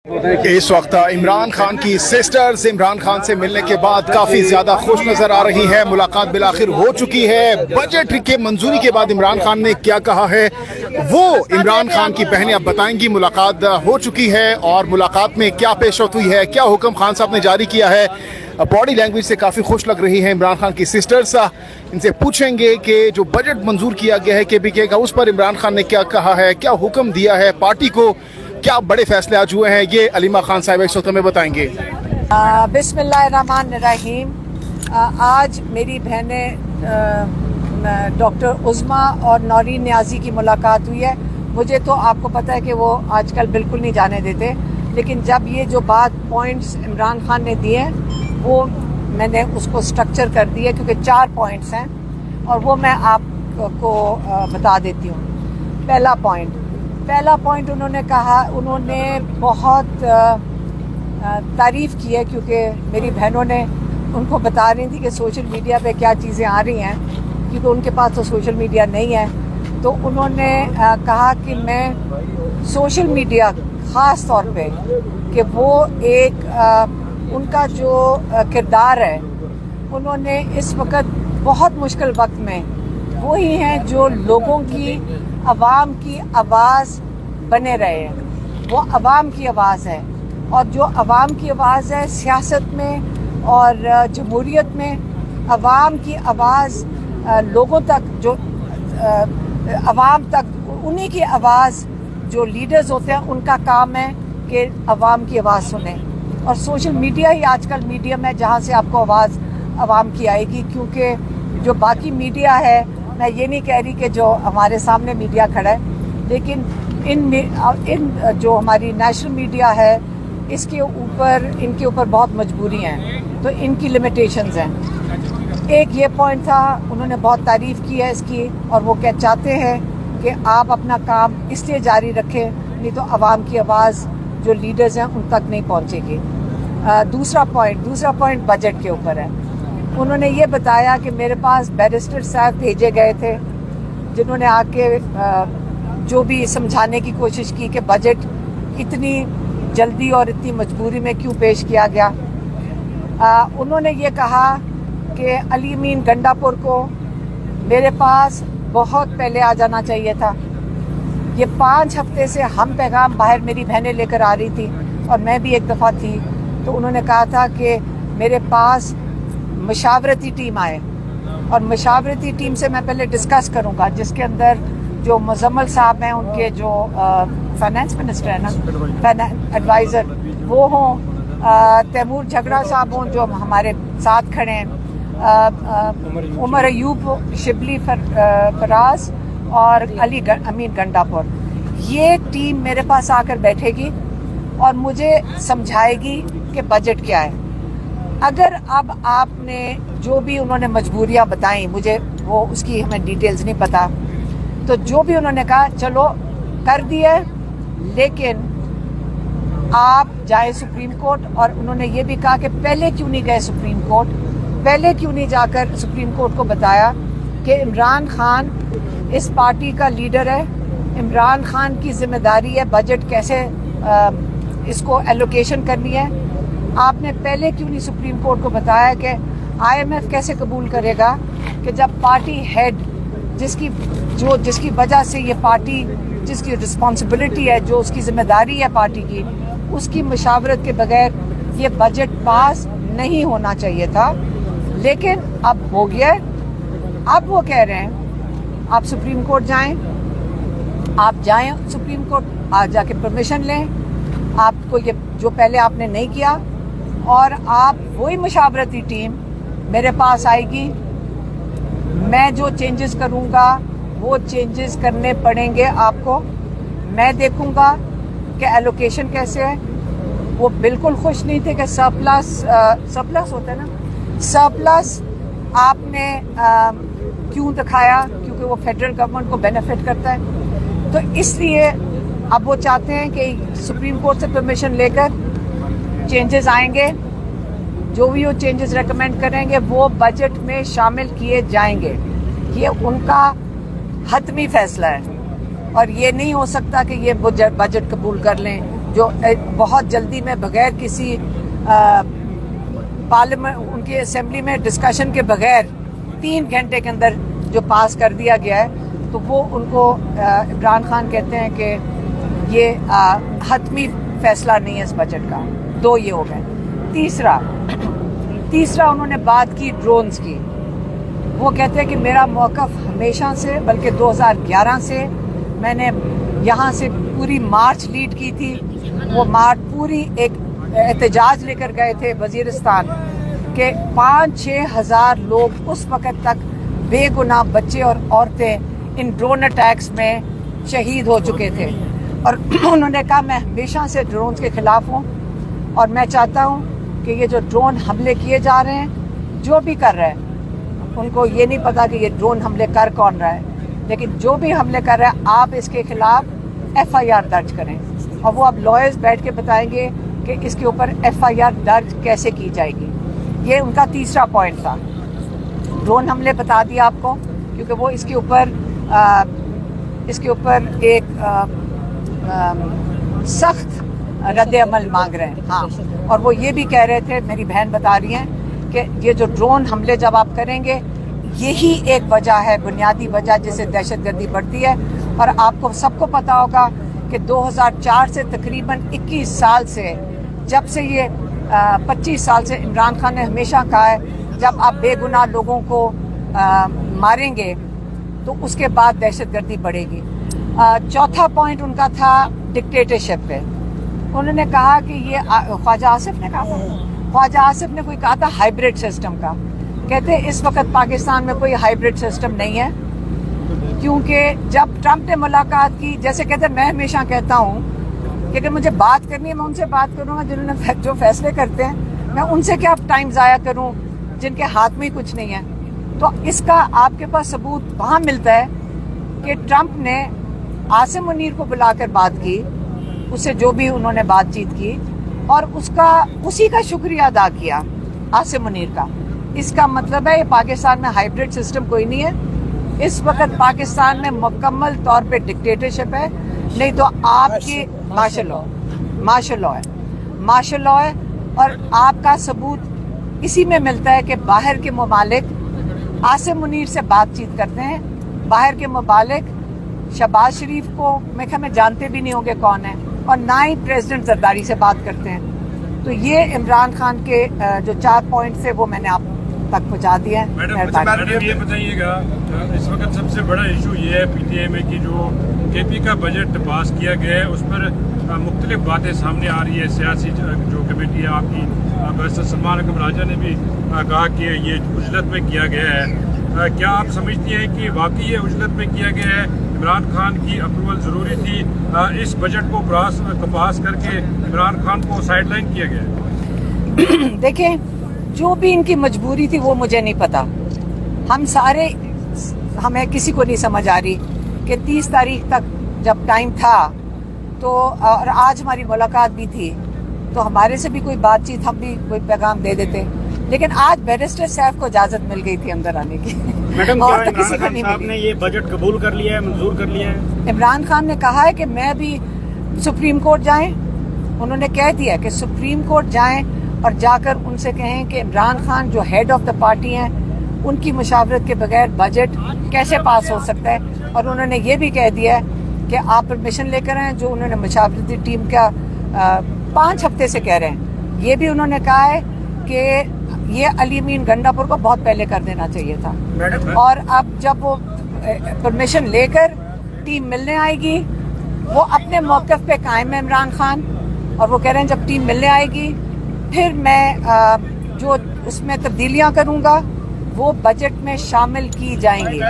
इस वक्त इमरान खान की सिस्टर्स इमरान खान से मिलने के बाद काफी ज्यादा खुश नजर आ रही है। मुलाकात बिलाखिर हो चुकी है। बजट के मंजूरी के बाद इमरान खान ने क्या कहा है वो इमरान खान की बहनें अब बताएंगी। मुलाकात हो चुकी है और मुलाकात में क्या पेशरफ्त हुई है, क्या हुक्म खान साहब ने जारी किया है। बॉडी लैंग्वेज से काफी खुश लग रही है इमरान खान की सिस्टर्स। इनसे पूछेंगे कि जो बजट मंजूर किया गया है केबीके का, उस पर इमरान खान ने क्या कहा है, क्या हुक्म दिया है पार्टी को, क्या बड़े फैसले आज हुए हैं, ये अलीमा खान साहब इस वक्त में बताएंगे। बिस्मिल्लाहिर्रहमानिर्रहीम। आज मेरी बहनें डॉक्टर उज़्मा और नौरीन नियाज़ी की मुलाकात हुई है। मुझे तो आपको पता है कि वो आजकल बिल्कुल नहीं जाने देते, लेकिन जब ये जो पॉइंट्स इमरान खान ने दिए वो मैंने उसको स्ट्रक्चर कर दिया, क्योंकि 4 पॉइंट्स हैं और वो मैं आपको बता देती हूँ। पहला पॉइंट उन्होंने कहा, उन्होंने बहुत तारीफ़ की है, क्योंकि मेरी बहनों ने उनको बता रही थी कि सोशल मीडिया पे क्या चीज़ें आ रही हैं, क्योंकि उनके पास तो सोशल मीडिया नहीं है। तो उन्होंने कहा कि मैं सोशल मीडिया ख़ास तौर पे कि वो एक उनका जो किरदार है, उन्होंने इस वक्त बहुत मुश्किल वक्त में वही हैं जो लोगों की अवाम की आवाज़ बने रहे हैं। वो अवाम की आवाज़ है, और जो अवाम की आवाज़ है सियासत में और जमहूरियत में, अवाम की आवाज़ लोगों तक, जो अवाम तक, उन्हीं की आवाज़ जो लीडर्स होते हैं उनका काम है कि अवाम की आवाज़ सुने। और सोशल मीडिया ही आजकल मीडियम है जहाँ से आपको आवाज़ अवाम की आएगी, क्योंकि जो बाकी मीडिया है, मैं ये नहीं कह रही कि जो हमारे सामने मीडिया खड़ा है, लेकिन इन जो हमारी नेशनल मीडिया है इनके ऊपर बहुत मजबूरी हैं, तो इनकी लिमिटेशंस हैं। एक ये पॉइंट था, उन्होंने बहुत तारीफ़ की है इसकी, और वो चाहते हैं कि आप अपना काम इसलिए जारी रखें, नहीं तो आवाम की आवाज़ जो लीडर्स हैं उन तक नहीं पहुंचेगी। दूसरा पॉइंट बजट के ऊपर है। उन्होंने ये बताया कि मेरे पास बैरिस्टर साहब भेजे गए थे, जिन्होंने आके जो भी समझाने की कोशिश की कि बजट इतनी जल्दी और इतनी मजबूरी में क्यों पेश किया गया। उन्होंने ये कहा कि अली अमीन गंडापुर को मेरे पास बहुत पहले आ जाना चाहिए था। ये 5 हफ्ते से हम पैगाम बाहर मेरी बहनें लेकर आ रही थी, और मैं भी एक दफ़ा थी, तो उन्होंने कहा था कि मेरे पास मशावरती टीम आए, और मशावरती टीम से मैं पहले डिस्कस करूंगा, जिसके अंदर जो मुजम्मल साहब हैं, उनके जो फाइनेंस मिनिस्टर है ना, एडवाइज़र वो हों, तैमूर झगड़ा साहब हों जो हमारे साथ खड़े हैं, उमर अयूब, शिबली फराज और अली अमीन गंडापुर। ये टीम मेरे पास आकर बैठेगी और मुझे समझाएगी कि बजट क्या है। अगर अब आपने जो भी उन्होंने मजबूरियां बताई, मुझे वो उसकी हमें डिटेल्स नहीं पता, तो जो भी उन्होंने कहा चलो कर दिया, लेकिन आप जाए सुप्रीम कोर्ट। और उन्होंने ये भी कहा कि पहले क्यों नहीं गए सुप्रीम कोर्ट, पहले क्यों नहीं जाकर सुप्रीम कोर्ट को बताया कि इमरान खान इस पार्टी का लीडर है, इमरान खान की जिम्मेदारी है बजट कैसे इसको एलोकेशन करनी है। आपने पहले क्यों नहीं सुप्रीम कोर्ट को बताया कि IMF कैसे कबूल करेगा कि जब पार्टी हेड जिसकी वजह से ये पार्टी, जिसकी रिस्पॉन्सिबिलिटी है, जो उसकी जिम्मेदारी है पार्टी की, उसकी मशावरत के बगैर ये बजट पास नहीं होना चाहिए था, लेकिन अब हो गया। अब वो कह रहे हैं आप सुप्रीम कोर्ट जाएं, आप जाएं सुप्रीम कोर्ट, आज जाके परमिशन लें, आपको ये जो पहले आपने नहीं किया, और आप वही मशावरती टीम मेरे पास आएगी। मैं जो चेंजेस करूंगा वो चेंजेस करने पड़ेंगे आपको। मैं देखूंगा कि एलोकेशन कैसे है। वो बिल्कुल खुश नहीं थे कि सरप्लस होता है ना, सरप्लस आपने क्यों दिखाया, क्योंकि वो फेडरल गवर्नमेंट को बेनिफिट करता है। तो इसलिए अब वो चाहते हैं कि सुप्रीम कोर्ट से परमिशन लेकर चेंजेस आएंगे, जो भी वो चेंजेस रेकमेंड करेंगे वो बजट में शामिल किए जाएंगे। ये उनका हतमी फैसला है, और ये नहीं हो सकता कि ये बजट कबूल कर लें جو بہت جلدی میں بغیر کسی پارلیمنٹ ان کی اسمبلی میں ڈسکشن کے بغیر 3 گھنٹے کے اندر جو پاس کر دیا گیا ہے، تو وہ ان کو عمران خان کہتے ہیں کہ یہ حتمی فیصلہ نہیں ہے اس بجٹ کا. 2 یہ ہو گئے. تیسرا انہوں نے بات کی ڈرونز کی. وہ کہتے ہیں کہ میرا موقف ہمیشہ سے، بلکہ 2011 سے میں نے یہاں سے پوری مارچ لیڈ کی تھی. وہ مارچ پوری ایک احتجاج لے کر گئے تھے وزیرستان کہ 5-6 ہزار لوگ اس وقت تک بے گناہ بچے اور عورتیں ان ڈرون اٹیکس میں شہید ہو چکے تھے. اور انہوں نے کہا میں ہمیشہ سے ڈرونز کے خلاف ہوں، اور میں چاہتا ہوں کہ یہ جو ڈرون حملے کیے جا رہے ہیں، جو بھی کر رہے ہیں، ان کو یہ نہیں پتا کہ یہ ڈرون حملے کر کون رہا ہے، لیکن جو بھی حملے کر رہا ہے آپ اس کے خلاف FIR درج کریں. اور وہ اب لائرز بیٹھ کے بتائیں گے کہ اس کے اوپر FIR درج کیسے کی جائے گی. یہ ان کا تیسرا پوائنٹ تھا. ڈرون حملے بتا دیا آپ کو، کیونکہ وہ اس کے اوپر ایک سخت رد عمل مانگ رہے ہیں. ہاں، اور وہ یہ بھی کہہ رہے تھے، میری بہن بتا رہی ہیں کہ یہ جو ڈرون حملے جب آپ کریں گے، یہی ایک وجہ ہے، بنیادی وجہ جس سے دہشت گردی بڑھتی ہے. اور آپ کو سب کو پتا ہوگا کہ 2004 سے تقریباً 21 سال سے، جب سے یہ 25 سال سے عمران خان نے ہمیشہ کہا ہے جب آپ بے گناہ لوگوں کو ماریں گے تو اس کے بعد دہشت گردی بڑھے گی. چوتھا پوائنٹ ان کا تھا ڈکٹیٹرشپ پہ. انہوں نے کہا کہ یہ خواجہ آصف نے کہا تھا، خواجہ آصف نے کوئی کہا تھا ہائیبرڈ سسٹم کا. کہتے ہیں اس وقت پاکستان میں کوئی ہائیبرڈ سسٹم نہیں ہے، کیونکہ جب ٹرمپ نے ملاقات کی، جیسے کہتے ہیں، میں ہمیشہ کہتا ہوں کہ اگر مجھے بات کرنی ہے میں ان سے بات کروں گا جنہوں نے جو فیصلے کرتے ہیں. میں ان سے کیا ٹائم ضائع کروں جن کے ہاتھ میں کچھ نہیں ہے. تو اس کا آپ کے پاس ثبوت وہاں ملتا ہے کہ ٹرمپ نے عاصم منیر کو بلا کر بات کی، اس سے جو بھی انہوں نے بات چیت کی، اور اسی کا شکریہ ادا کیا عاصم منیر کا. اس کا مطلب ہے یہ پاکستان میں ہائیبرڈ سسٹم کوئی نہیں ہے. اس وقت پاکستان میں مکمل طور پہ ڈکٹیٹرشپ ہے. نہیں تو آپ کی مارشل لاء ہے. اور آپ کا ثبوت اسی میں ملتا ہے کہ باہر کے ممالک عاصم منیر سے بات چیت کرتے ہیں. باہر کے ممالک شہباز شریف کو میں جانتے بھی نہیں ہوں گے کون ہے، اور نہ ہی پریزیڈنٹ زرداری سے بات کرتے ہیں. تو یہ عمران خان کے جو 4 پوائنٹس ہیں وہ میں نے آپ تک پہنچا دیا ہے. میڈم یہ بتائیے گا، اس وقت سب سے بڑا ایشو یہ ہے PTI میں کہ جو KP کا بجٹ پاس کیا گیا ہے اس پر مختلف باتیں سامنے آ رہی ہے. سیاسی جو کمیٹی ہے آپ کی، بیرسٹر سلمان اکرم راجہ نے بھی کہا کہ یہ اجلت میں کیا گیا ہے. کیا آپ سمجھتی ہیں کہ واقعی یہ اجلت میں کیا گیا ہے؟ عمران خان کی اپروول ضروری تھی، اس بجٹ کو پاس کر کے عمران خان کو سائڈ لائن کیا گیا ہے؟ دیکھیں، جو بھی ان کی مجبوری تھی وہ مجھے نہیں پتا. ہمیں کسی کو نہیں سمجھ آ رہی کہ 30 تاریخ تک جب ٹائم تھا تو، اور آج ہماری ملاقات بھی تھی، تو ہمارے سے بھی کوئی بات چیت، ہم بھی کوئی پیغام دے دیتے. لیکن آج بیرسٹر صاحب کو اجازت مل گئی تھی اندر آنے کی. میڈم، کیا عمران خان صاحب نے یہ بجٹ قبول کر لیا ہے، منظور کر لیا ہے؟ عمران خان نے کہا ہے کہ میں بھی سپریم کورٹ جائیں. انہوں نے کہہ دیا کہ سپریم کورٹ جائیں اور جا کر ان سے کہیں کہ عمران خان جو ہیڈ آف دا پارٹی ہیں، ان کی مشاورت کے بغیر بجٹ کیسے پاس ہو سکتا ہے. اور انہوں نے یہ بھی کہہ دیا ہے کہ آپ پرمیشن لے کر آئیں، جو انہوں نے مشاورتی ٹیم کا 5 ہفتے سے کہہ رہے ہیں. یہ بھی انہوں نے کہا ہے کہ یہ علی امین گنڈاپور کو بہت پہلے کر دینا چاہیے تھا. اور اب جب وہ پرمیشن لے کر ٹیم ملنے آئے گی، وہ اپنے موقف پہ قائم ہے عمران خان، اور وہ کہہ رہے ہیں جب ٹیم ملنے آئے گی پھر میں جو اس میں تبدیلیاں کروں گا وہ بجٹ میں شامل کی جائیں گی.